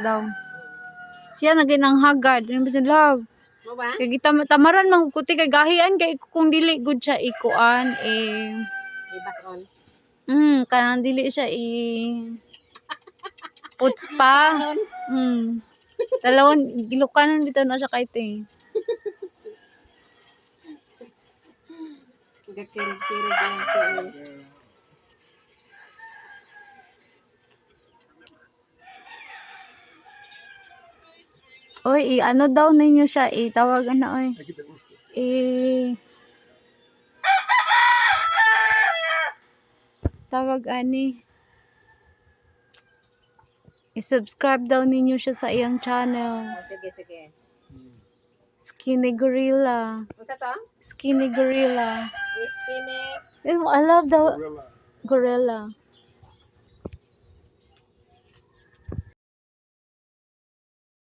daw. Siya na ginanghagad. Ano ba dyan, love? Mo ba? Kaya tamaran mangkuti kay gahian kay kung dili good siya ikuan Ibas on. kanang dili siya puts pa. Dalawon gilukanon dito na siya kay te. Gakirig-kirig yung tiil. Oy, ano daw ninyo siya tawag na oy. Tawag ani. I-subscribe daw ninyo siya sa iyang channel. Sige. Skinny Gorilla. Unsa to? Skinny Gorilla. Skinny. I love the gorilla.